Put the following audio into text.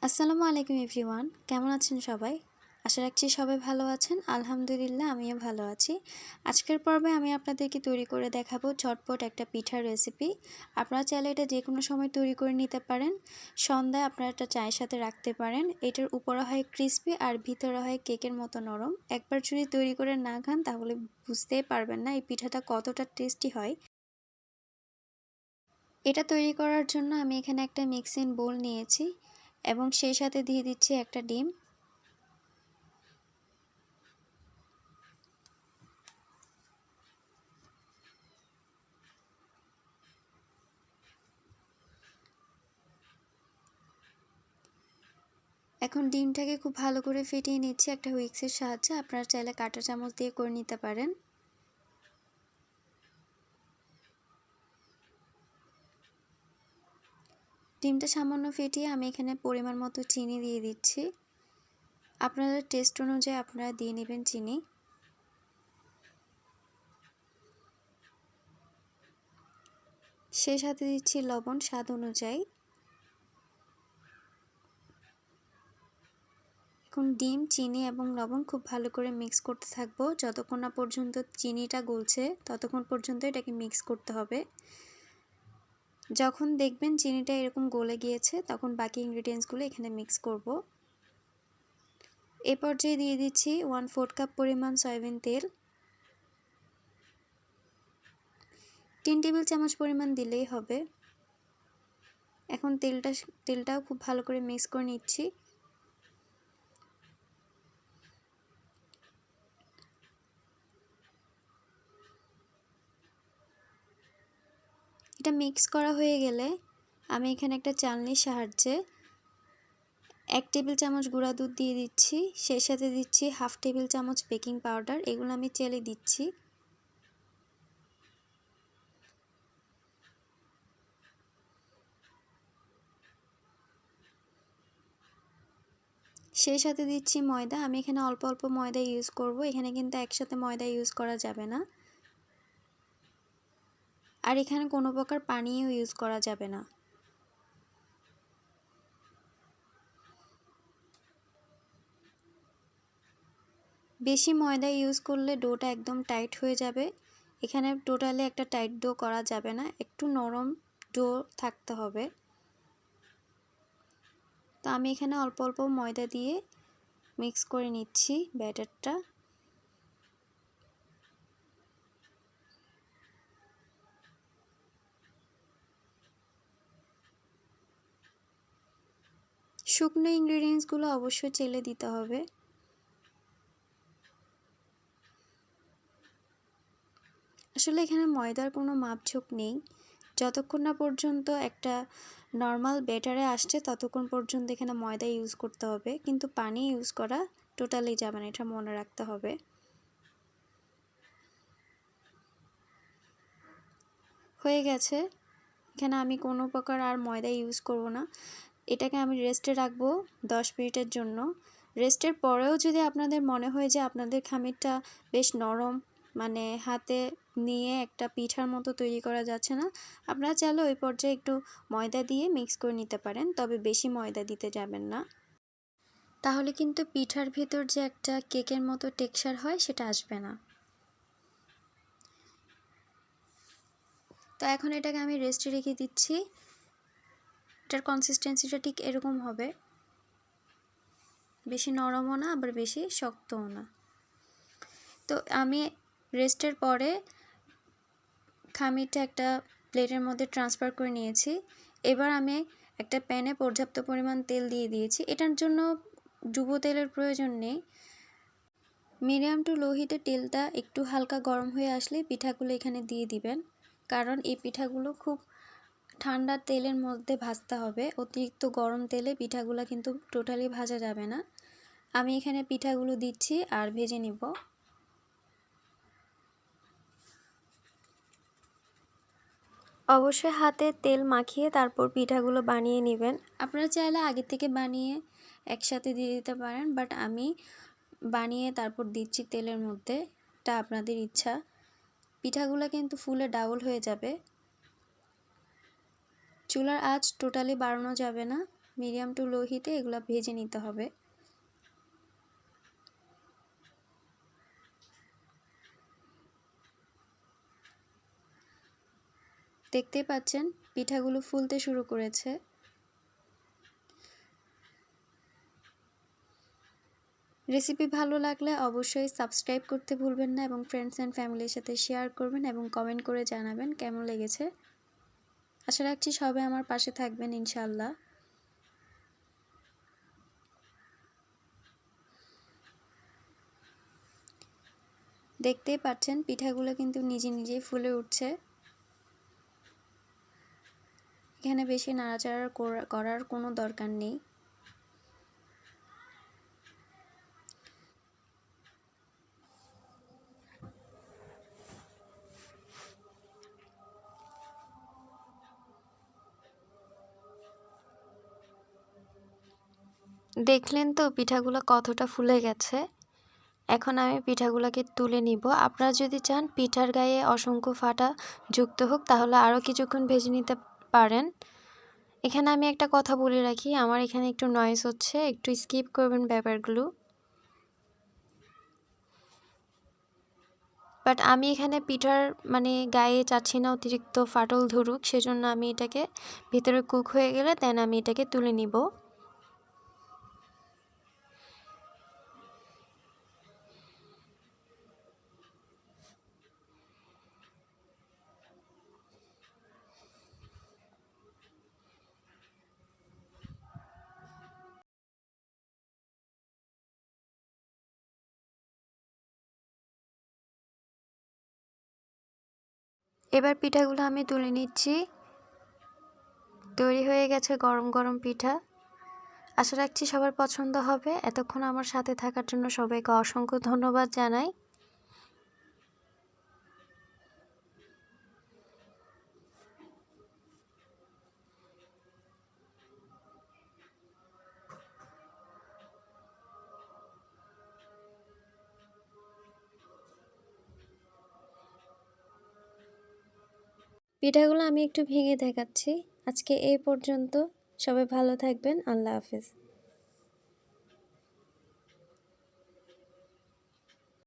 আসসালামু আলাইকুম এভরিওয়ান, কেমন আছেন সবাই? আশা রাখছি সবাই ভালো আছেন। আলহামদুলিল্লাহ আমিও ভালো আছি। আজকের পর্বে আমি আপনাদেরকে তৈরি করে দেখাবো ঝটপট একটা পিঠার রেসিপি। আপনারা চাইলে এটা যে কোনো সময় তৈরি করে নিতে পারেন। সন্ধ্যায় আপনারা এটা চায়ের সাথে রাখতে পারেন। এটার উপরে হয় ক্রিস্পি আর ভিতরে হয় কেকের মতো নরম। একবার যদি তৈরি করে না খান তাহলে বুঝতেই পারবেন না এই পিঠাটা কতটা টেস্টি হয়। এটা তৈরি করার জন্য আমি এখানে একটা মিক্সিং বোল নিয়েছি এবং সেই সাথে দিয়ে দিচ্ছি একটা ডিম। এখন ডিমটাকে খুব ভালো করে ফেটিয়ে নিচ্ছি একটা হুইক্সের সাহায্যে। আপনারা চাইলে কাঁটা চামচ দিয়ে করে নিতে পারেন। ডিমটা সামান্য ফেটিয়ে আমি এখানে পরিমাণ মতো চিনি দিয়ে দিচ্ছি। আপনাদের টেস্ট অনুযায়ী আপনারা দিয়ে নেবেন চিনি। সেই সাথে দিচ্ছি লবণ স্বাদ অনুযায়ী। এখন ডিম, চিনি এবং লবণ খুব ভালো করে মিক্স করতে থাকবো। যতক্ষণ না পর্যন্ত চিনিটা গলছে ততক্ষণ পর্যন্ত এটাকে মিক্স করতে হবে। যখন দেখবেন চিনিটা এরকম গলে গিয়েছে তখন বাকি ইনগ্রিডিয়েন্টসগুলো এখানে মিক্স করব। এ পর্যায়ে দিয়ে দিচ্ছি 1/4 কাপ পরিমাণ সয়াবিন তেল। 3 টেবিল চামচ পরিমাণ দিলেই হবে। এখন তেলটাও খুব ভালো করে মিক্স করে নিচ্ছি। এটা মিক্স করা হয়ে গেলে আমি এখানে একটা চালনির সাহায্যে 1 টেবিল চামচ গুঁড়া দুধ দিয়ে দিচ্ছি। সেই সাথে দিচ্ছি 1/2 টেবিল চামচ বেকিং পাউডার। এগুলো আমি চেলে দিচ্ছি। সেই সাথে দিচ্ছি ময়দা। আমি এখানে অল্প অল্প ময়দা ইউজ করব। এখানে কিন্তু একসাথে ময়দা ইউজ করা যাবে না। আর এখানে কোনো প্রকার পানিও ইউজ করা যাবে না। বেশি ময়দা ইউজ করলে ডোটা একদম টাইট হয়ে যাবে। এখানে টোটালি একটা টাইট ডো করা যাবে না, একটু নরম ডো থাকতে হবে। তো আমি এখানে অল্প অল্প ময়দা দিয়ে মিক্স করে নিচ্ছি ব্যাটারটা। শুকনো ইনগ্রিডিয়েন্টসগুলো অবশ্যই চেলে দিতে হবে। আসলে এখানে ময়দার কোনো মাপঝোঁক নেই। যতক্ষণ না পর্যন্ত একটা নর্মাল ব্যাটারে আসছে ততক্ষণ পর্যন্ত এখানে ময়দা ইউজ করতে হবে, কিন্তু পানি ইউজ করা টোটালি যাবে না, এটা মনে রাখতে হবে। হয়ে গেছে। এখানে আমি কোনো প্রকার আর ময়দা ইউজ করব না। এটাকে আমি রেস্টে রাখবো 10 মিনিটের জন্য। রেস্টের পরেও যদি আপনাদের মনে হয় যে আপনাদের খামিরটা বেশ নরম, মানে হাতে নিয়ে একটা পিঠার মতো তৈরি করা যাচ্ছে না, আপনারা চাইলে ওই পর্যায়ে একটু ময়দা দিয়ে মিক্স করে নিতে পারেন, তবে বেশি ময়দা দিতে যাবেন না। তাহলে কিন্তু পিঠার ভিতর যে একটা কেকের মতো টেক্সচার হয় সেটা আসবে না। তো এখন এটাকে আমি রেস্টে রেখে দিচ্ছি। এটার কনসিস্টেন্সিটা ঠিক এরকম হবে, বেশি নরমও না আবার বেশি শক্তও না। তো আমি রেস্টের পরে খামিরটা একটা প্লেটের মধ্যে ট্রান্সফার করে নিয়েছি। এবার আমি একটা প্যানে পর্যাপ্ত পরিমাণ তেল দিয়ে দিয়েছি। এটার জন্য ডুবো তেলের প্রয়োজন নেই। মিডিয়াম টু লো হিটে তেলটা একটু হালকা গরম হয়ে আসলে পিঠাগুলো এখানে দিয়ে দিবেন, কারণ এই পিঠাগুলো খুব ঠান্ডা তেলের মধ্যে ভাজতে হবে। অতিরিক্ত গরম তেলে পিঠাগুলো কিন্তু টোটালি ভাজা যাবে না। আমি এখানে পিঠাগুলো দিচ্ছি আর ভেজে নিব। অবশ্যই হাতে তেল মাখিয়ে তারপর পিঠাগুলো বানিয়ে নেবেন। আপনারা চাইলে আগে থেকে বানিয়ে একসাথে দিয়ে দিতে পারেন, বাট আমি বানিয়ে তারপর দিচ্ছি তেলের মধ্যে, এটা আপনাদের ইচ্ছা। পিঠাগুলো কিন্তু ফুলে ডাবল হয়ে যাবে। চুলার আঁচ টোটালি বাড়ানো যাবে না, মিডিয়াম টু লো হিটে এগুলো ভেজে নিতে হবে। দেখতেই পাচ্ছেন পিঠাগুলো ফুলতে শুরু করেছে। রেসিপি ভালো লাগলে অবশ্যই সাবস্ক্রাইব করতে ভুলবেন না এবং ফ্রেন্ডস অ্যান্ড ফ্যামিলির সাথে শেয়ার করবেন এবং কমেন্ট করে জানাবেন কেমন লেগেছে। আশা রাখছি সবাই আমার পাশে থাকবেন ইনশাআল্লাহ। দেখতেই পাচ্ছেন পিঠাগুলো কিন্তু নিজে নিজেই ফুলে উঠছে। এখানে বেশি নাড়াচাড়া করার কোনো দরকার নেই। দেখলেন তো পিঠাগুলো কতটা ফুলে গেছে। এখন আমি পিঠাগুলোকে তুলে নিব। আপনারা যদি চান পিঠার গায়ে অসংখ্য ফাটা যুক্ত হোক তাহলে আরও কিছুক্ষণ ভেজে নিতে পারেন। এখানে আমি একটা কথা বলে রাখি, আমার এখানে একটু নয়েজ হচ্ছে, একটু স্কিপ করবেন ব্যাপারগুলো। বাট আমি এখানে পিঠার গায়ে চাচ্ছি না অতিরিক্ত ফাটল ধরুক, সেজন্য আমি এটাকে ভিতরে কুক হয়ে গেলে দেন আমি এটাকে তুলে নিব। এবার পিঠাগুলো আমি তুলে নিচ্ছি। তৈরি হয়ে গেছে গরম গরম পিঠা। আশা রাখছি সবার পছন্দ হবে। এতক্ষণ আমার সাথে থাকার জন্য সবাইকে অসংখ্য ধন্যবাদ জানাই। পিঠাগুলো আমি একটু ভেঙে দেখাচ্ছি। আজকে এই পর্যন্ত। সবাই ভালো থাকবেন। আল্লাহ হাফেজ।